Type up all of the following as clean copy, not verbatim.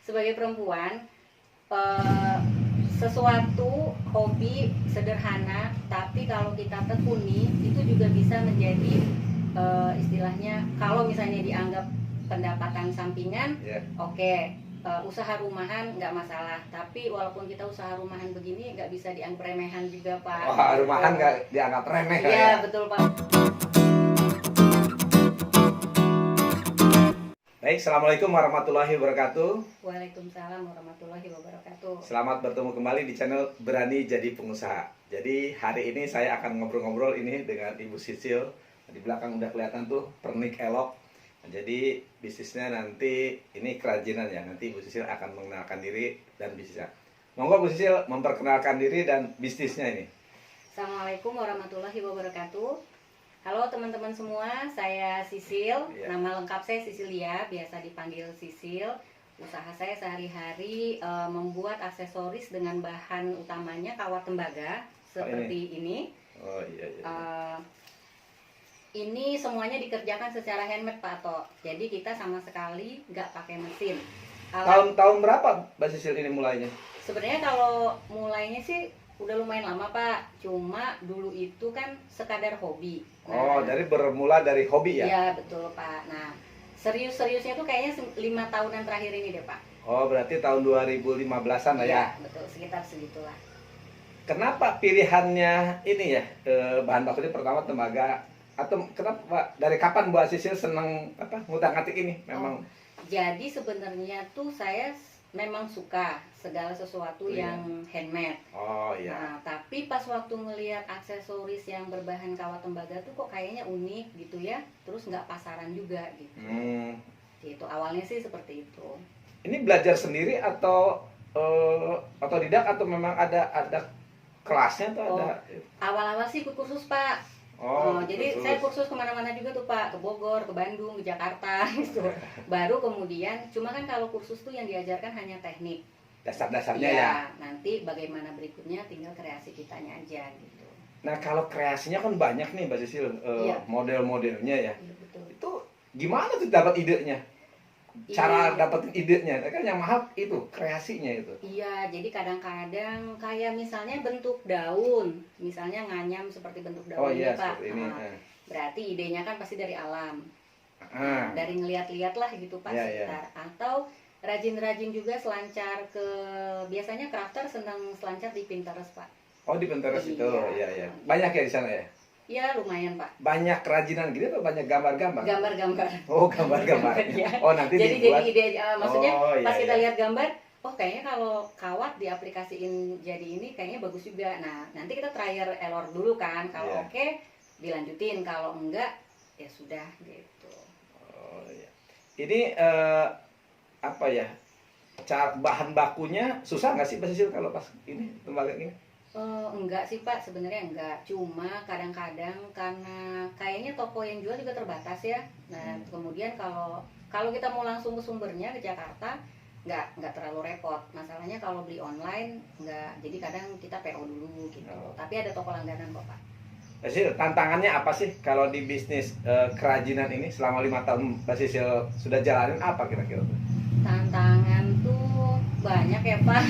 sebagai perempuan, eh, sesuatu hobi sederhana, tapi kalau kita tekuni itu juga bisa menjadi istilahnya, kalau misalnya dianggap pendapatan sampingan, oke, usaha rumahan nggak masalah. Tapi walaupun kita usaha rumahan begini nggak bisa dianggap remehan juga, Pak. Wah, rumahan nggak dianggap remeh kan Iya, ya? betul, Pak. Baik, Assalamualaikum warahmatullahi wabarakatuh. Waalaikumsalam warahmatullahi wabarakatuh. Selamat bertemu kembali di channel Berani Jadi Pengusaha. Jadi hari ini saya akan ngobrol-ngobrol ini dengan Ibu Sisil. Di belakang udah kelihatan tuh pernik elok. Jadi bisnisnya nanti ini kerajinan ya. Nanti Ibu Sisil akan mengenalkan diri dan bisnisnya. Monggo Bu Sisil memperkenalkan diri dan bisnisnya ini. Assalamualaikum warahmatullahi wabarakatuh. Halo teman-teman semua, saya Sisil. Nama lengkap saya Sisilia, biasa dipanggil Sisil. Usaha saya sehari-hari membuat aksesoris dengan bahan utamanya kawat tembaga seperti ini. Oh iya. Ini semuanya dikerjakan secara handmade, Pak Ato. Jadi kita sama sekali nggak pakai mesin. Tahun berapa Mbak Sisil ini mulainya? Sebenarnya kalau mulainya sih udah lumayan lama, Pak. Cuma dulu itu kan sekadar hobi. Oh, jadi bermula dari hobi ya? Iya, betul, Pak. Nah, serius-seriusnya tuh kayaknya 5 tahunan terakhir ini deh, Pak. Oh, berarti tahun 2015-an lah ya? Iya, betul. Sekitar segitulah. Kenapa pilihannya ini ya, bahan bakunya pertama tembaga? Atau kenapa, dari kapan Bu Sisil senang ngutak-ngatik ini? Memang. Jadi sebenarnya tuh saya memang suka segala sesuatu yang handmade. Oh iya. Nah, tapi pas waktu ngelihat aksesoris yang berbahan kawat tembaga tuh kok kayaknya unik gitu ya. Terus nggak pasaran juga gitu. Gitu. Awalnya sih seperti itu. Ini belajar sendiri atau otodidak atau memang ada kelasnya atau ada? Awal-awal sih ikut kursus, Pak. Jadi saya kursus kemana-mana juga tuh, Pak, ke Bogor, ke Bandung, ke Jakarta gitu. Baru kemudian, cuma kan kalau kursus tuh yang diajarkan hanya teknik, Dasar-dasarnya iya, ya. nanti bagaimana berikutnya tinggal kreasi kitanya aja gitu. Nah kalau kreasinya kan banyak nih Mbak Sisil, model-modelnya ya. Iya, betul. Itu gimana tuh dapat idenya? Cara dapetin idenya, kan yang mahal itu kreasinya itu. Iya, jadi kadang-kadang kayak misalnya bentuk daun, misalnya nganyam seperti bentuk daun, iya, Pak. seperti ini. Berarti idenya kan pasti dari alam, Ah. dari ngeliat-liat lah gitu, Pak, sekitar. Atau rajin-rajin juga selancar ke, biasanya crafter senang selancar di Pinterest, Pak. Oh, di Pinterest Iya. itu, iya. Banyak ya di sana ya? Iya, lumayan, Pak. Banyak kerajinan gitu atau banyak gambar-gambar? Gambar-gambar. Oh, gambar-gambar. Ya. Oh, nanti jadi dibuat. ide, maksudnya pas kita iya. lihat gambar, oh kayaknya kalau kawat diaplikasiin jadi ini kayaknya bagus juga. Nah, nanti kita trial error dulu kan. Kalau oke, dilanjutin. Kalau enggak, ya sudah gitu. Oh, iya. Ini apa ya? Bahan bakunya susah nggak sih Mbak Sisil kalau pas ini tembaga ini? Enggak sih, Pak, sebenarnya enggak. Cuma kadang-kadang karena kayaknya toko yang jual juga terbatas ya. Nah, kemudian kalau kita mau langsung ke sumbernya ke Jakarta, nggak terlalu repot. Masalahnya kalau beli online enggak. Jadi kadang kita PO dulu gitu. Tapi ada toko langganan kok, Pak. Mbak Sisil, tantangannya apa sih kalau di bisnis kerajinan ini selama 5 tahun Mbak Sisil sudah jalanin apa kira-kira? Tantangan tuh banyak ya, Pak.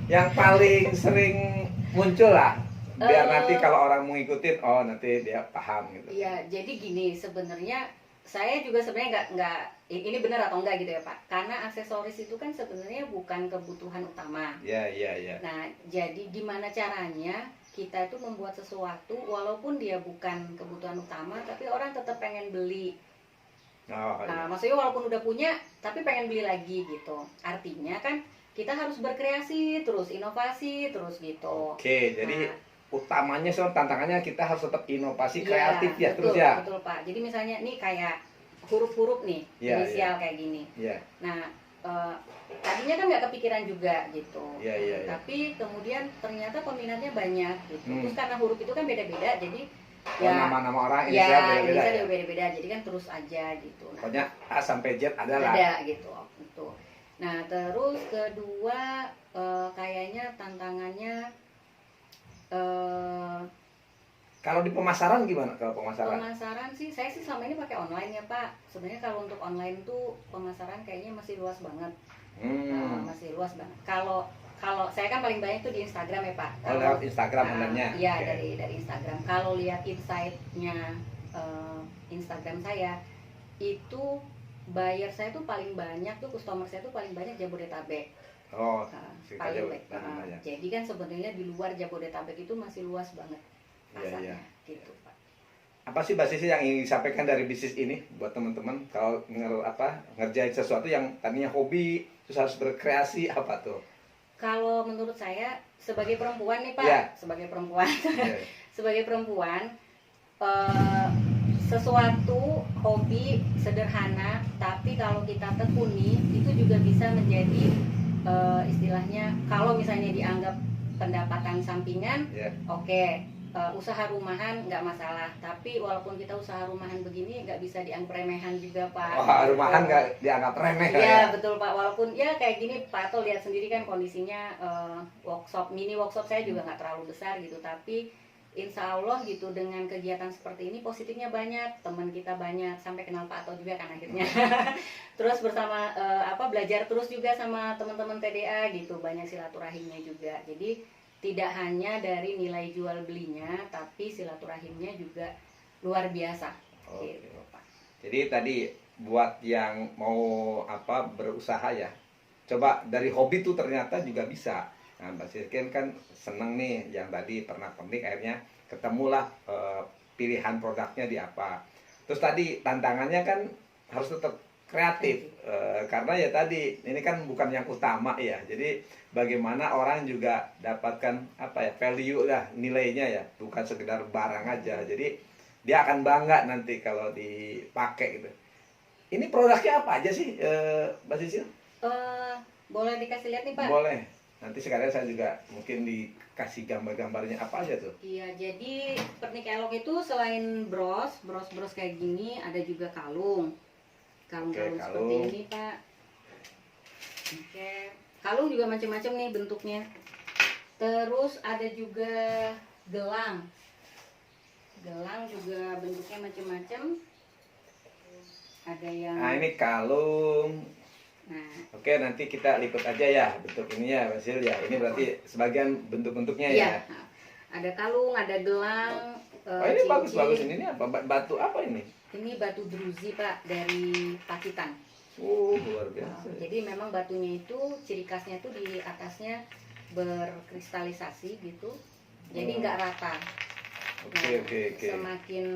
Yang paling sering muncul lah, biar nanti kalau orang mau ngikutin, oh nanti dia paham gitu. Iya, jadi gini, sebenarnya saya juga sebenarnya nggak ini benar atau enggak gitu ya, Pak. Karena aksesoris itu kan sebenarnya bukan kebutuhan utama. Iya. Nah, jadi gimana caranya kita itu membuat sesuatu walaupun dia bukan kebutuhan utama, tapi orang tetap pengen beli. Nah, maksudnya walaupun udah punya, tapi pengen beli lagi gitu. Artinya kan kita harus berkreasi terus, inovasi terus gitu. Oke, jadi utamanya tantangannya kita harus tetap inovasi, Iya, kreatif ya, betul, terus ya. Betul, Pak. Jadi misalnya nih kayak huruf-huruf nih, inisial kayak gini. Nah, tadinya kan nggak kepikiran juga gitu. Iya. Tapi kemudian ternyata peminatnya banyak gitu. Terus karena huruf itu kan beda-beda, jadi nama-nama orang inisial beda-beda. Inisial beda-beda, jadi kan terus aja gitu. Nah, pokoknya A sampai Z ada lah. Ada gitu. Nah, terus kedua kayaknya tantangannya Kalau di pemasaran gimana kalau pemasaran? Pemasaran sih, saya sih selama ini pakai online ya Pak. Sebenarnya kalau untuk online tuh pemasaran kayaknya masih luas banget. Masih luas banget. Kalau kalau saya kan paling banyak tuh di Instagram ya Pak. Oh, lewat Instagram online-nya. Iya, Oke. dari Instagram. Kalau lihat insight-nya Instagram saya, itu buyer saya tuh paling banyak tuh, customer saya tuh paling banyak Jabodetabek. Oh, Paling paling banyak. jadi kan sebenarnya di luar Jabodetabek itu masih luas banget pasarnya, gitu Pak. Apa sih Mbak Sisil yang ingin disampaikan dari bisnis ini buat teman-teman kalau ngerjain sesuatu yang tadinya hobi terus harus berkreasi apa tuh? Kalau menurut saya sebagai perempuan nih Pak, Ya. sebagai perempuan, Ya. sebagai perempuan sesuatu hobi sederhana, tapi kalau kita tekuni itu juga bisa menjadi istilahnya kalau misalnya dianggap pendapatan sampingan, Ya. oke. Usaha rumahan nggak masalah, tapi walaupun kita usaha rumahan begini nggak bisa dianggap remehan juga Pak. Wah, rumahan nggak dianggap remeh Iya ya? betul Pak, walaupun ya kayak gini Pak Ato lihat sendiri kan kondisinya, mini workshop saya juga nggak terlalu besar gitu, tapi insya Allah gitu dengan kegiatan seperti ini positifnya banyak, teman kita banyak, sampai kenal Pak Ato juga kan akhirnya. Terus bersama belajar terus juga sama teman-teman TDA gitu, banyak silaturahimnya juga. Jadi tidak hanya dari nilai jual belinya, tapi silaturahimnya juga luar biasa. Oke. Gitu, Pak. Jadi tadi buat yang mau berusaha ya, coba dari hobi tuh ternyata juga bisa. Nah, Mbak Sisil kan seneng nih yang tadi pernak-pernik, akhirnya ketemulah pilihan produknya di apa. Terus tadi tantangannya kan harus tetap kreatif, karena ya tadi ini kan bukan yang utama ya, jadi bagaimana orang juga dapatkan value lah, nilainya ya, bukan sekedar barang aja, jadi dia akan bangga nanti kalau dipakai gitu. Ini produknya apa aja sih Mbak Sisil? Boleh dikasih lihat nih Pak? Boleh, nanti sekalian saya juga mungkin dikasih gambar-gambarnya apa aja tuh. Iya, jadi pernik elok itu selain bros kayak gini, ada juga kalung Oke, seperti ini Pak. Oke, kalung juga macam-macam nih bentuknya. Terus ada juga gelang juga bentuknya macam-macam. Ada yang Nah, ini kalung. Nah, Oke, nanti kita lipat aja ya bentuk ini ya, Mbak Sisil ya. Ini berarti sebagian bentuk-bentuknya ya. iya. Nah, ada kalung, ada gelang. Oh, ini cincin. bagus-bagus. Ini apa? Batu apa ini? Ini batu druzi Pak, dari Pacitan. Luar biasa. Jadi memang batunya itu ciri khasnya tuh di atasnya berkristalisasi gitu. Jadi nggak rata. Oke. Semakin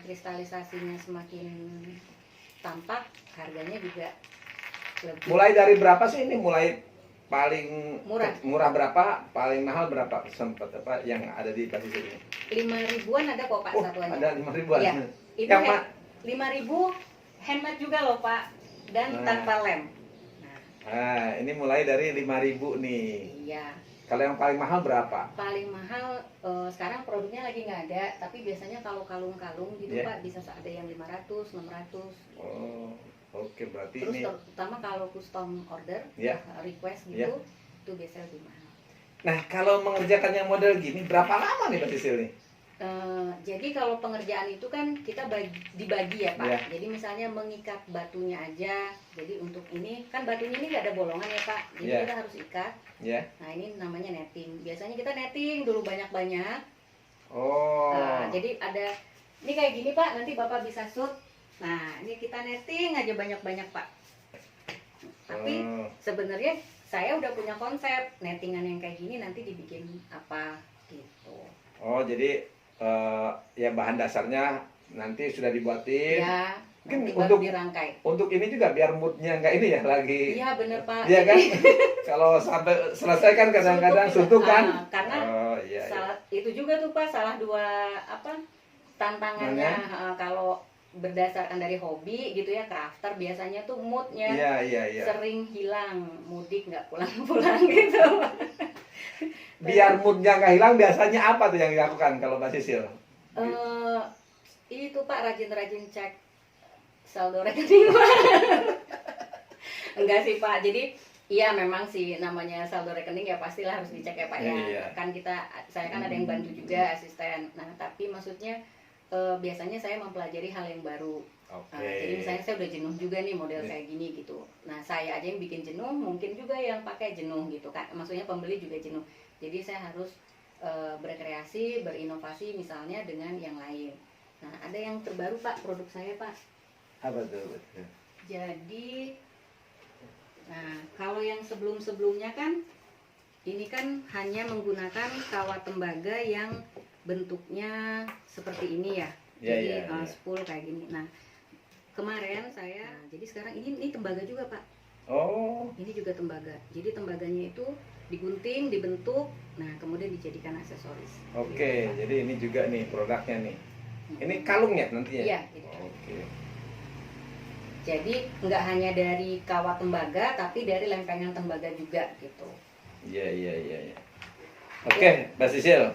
kristalisasinya semakin tampak, harganya juga lebih Mulai dari berapa sih ini? Mulai paling Murah. murah berapa? Paling mahal berapa? Sempat apa yang ada di Mbak Sisil ini? 5.000-an ada kok Pak Oh, satuannya. ada 5.000-an. Iya. Itu Yang 5.000 handmade juga loh Pak, dan tanpa lem. Nah, ini mulai dari 5.000 nih. Iya. Kalau yang paling mahal berapa? Paling mahal sekarang produknya lagi nggak ada, tapi biasanya kalau kalung-kalung gitu Yeah. Pak bisa ada yang 500, 600. Oh, oke, berarti Terus ini terutama kalau custom order, Yeah. request gitu, Yeah. itu biasanya lebih mahal. Nah, kalau mengerjakan yang model gini berapa lama nih Mbak Sisil nih? Jadi kalau pengerjaan itu kan kita dibagi ya Pak. Yeah. Jadi misalnya mengikat batunya aja. Jadi untuk ini kan batunya ini nggak ada bolongan ya Pak. Jadi Yeah. kita harus ikat. Ya. Nah ini namanya netting. Biasanya kita netting dulu banyak-banyak. Oh. Jadi ada ini kayak gini Pak. Nanti Bapak bisa shoot. Nah ini kita netting aja banyak-banyak Pak. Tapi sebenarnya saya udah punya konsep nettingan yang kayak gini nanti dibikin apa gitu. Oh, jadi ya bahan dasarnya nanti sudah dibuatin. Ya. Mungkin Nanti baru untuk dirangkai. Untuk ini juga biar moodnya nggak ini ya lagi. Iya bener Pak. Iya kan? Kalau sampai selesai kan kadang-kadang suntuk kan? Karena iya. salah itu juga tuh Pak, salah dua tantangannya. Kalau berdasarkan dari hobi gitu ya, crafter biasanya tuh moodnya Iya. sering hilang, mudik nggak pulang-pulang gitu. Biar moodnya nggak hilang, biasanya apa tuh yang dilakukan kalau Mbak Sisil? Itu Pak rajin-rajin cek saldo rekening Pak. Enggak sih Pak, jadi Iya memang sih namanya saldo rekening ya pastilah harus dicek ya Pak ya. Iya. Kan saya kan ada yang bantu juga asisten. Nah tapi maksudnya biasanya saya mempelajari hal yang baru. Oke. Jadi misalnya saya udah jenuh juga nih model Iya. kayak gini gitu. Nah saya aja yang bikin jenuh, mungkin juga yang pakai jenuh gitu kan. Maksudnya pembeli juga jenuh. Jadi saya harus berkreasi, berinovasi misalnya dengan yang lain. Nah ada yang terbaru Pak produk saya Pak. Apa tuh? Jadi, nah kalau yang sebelum-sebelumnya kan, ini kan hanya menggunakan kawat tembaga yang bentuknya seperti ini ya. Iya, Jadi iya, iya. spool kayak gini. Nah kemarin saya, jadi sekarang ini tembaga juga Pak. Oh, Ini juga tembaga. Jadi tembaganya itu digunting, dibentuk, nah kemudian dijadikan aksesoris. oke. Gitu, Pak. Jadi ini juga nih produknya nih. Ini kalungnya nantinya? Iya, gitu. Oke. Jadi nggak hanya dari kawat tembaga, tapi dari lempengan tembaga juga gitu. Iya, iya, iya, iya. Oke, Mbak Sisil,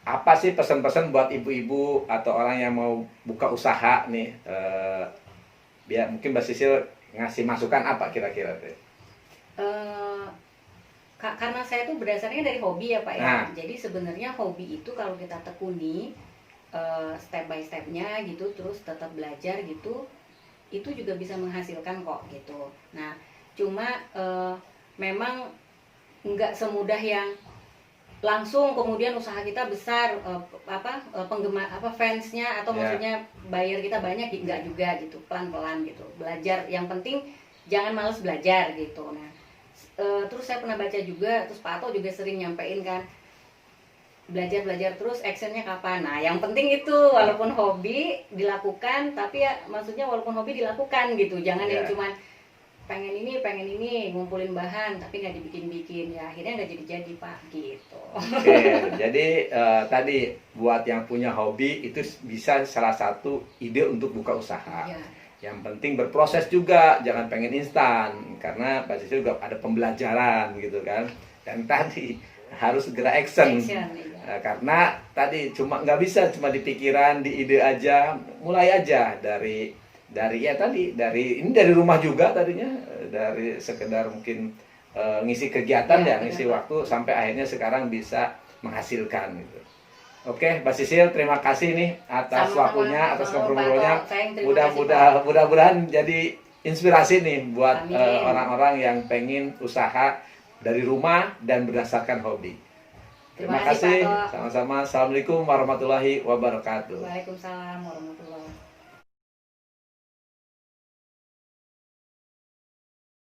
apa sih pesan-pesan buat ibu-ibu atau orang yang mau buka usaha nih? Biar mungkin Mbak Sisil ngasih masukan apa kira-kira tuh? Karena saya tuh berdasarnya dari hobi ya Pak ya. Nah. Jadi sebenarnya hobi itu kalau kita tekuni step by stepnya gitu, terus tetap belajar gitu, itu juga bisa menghasilkan kok gitu. Nah, cuma memang nggak semudah yang langsung kemudian usaha kita besar, penggemar fansnya atau Ya. maksudnya buyer kita banyak, nggak juga gitu, pelan-pelan gitu. Belajar, yang penting jangan males belajar gitu. Nah, terus saya pernah baca juga, terus Pak Ato juga sering nyampein kan, belajar terus, actionnya kapan. Nah yang penting itu walaupun hobi dilakukan, tapi ya maksudnya walaupun hobi dilakukan gitu, jangan yang Ya. cuman pengen ini ngumpulin bahan tapi nggak dibikin ya akhirnya nggak jadi Pak gitu. Oke, jadi tadi buat yang punya hobi itu bisa salah satu ide untuk buka usaha. Ya, Yang penting berproses juga, jangan pengen instan karena Mbak Sisil juga ada pembelajaran gitu kan. Dan tadi harus segera action. action iya. Karena tadi nggak bisa cuma di pikiran, di ide aja, mulai aja dari ya tadi ini dari rumah juga tadinya, dari sekedar mungkin ngisi kegiatan ya, ngisi benar. waktu sampai akhirnya sekarang bisa menghasilkan gitu. Oke, Mbak Sisil, terima kasih nih atas Sama-sama, waktunya, atas sama-sama, ngobrol-ngobrolnya. Pak. Saya yang terima kasih, Pak. Mudah-mudahan jadi inspirasi nih buat Amin. orang-orang yang pengen usaha dari rumah dan berdasarkan hobi. Terima Terima kasih, kasih. Pak Tok. Sama-sama. Assalamualaikum warahmatullahi wabarakatuh. Waalaikumsalam warahmatullahi wabarakatuh.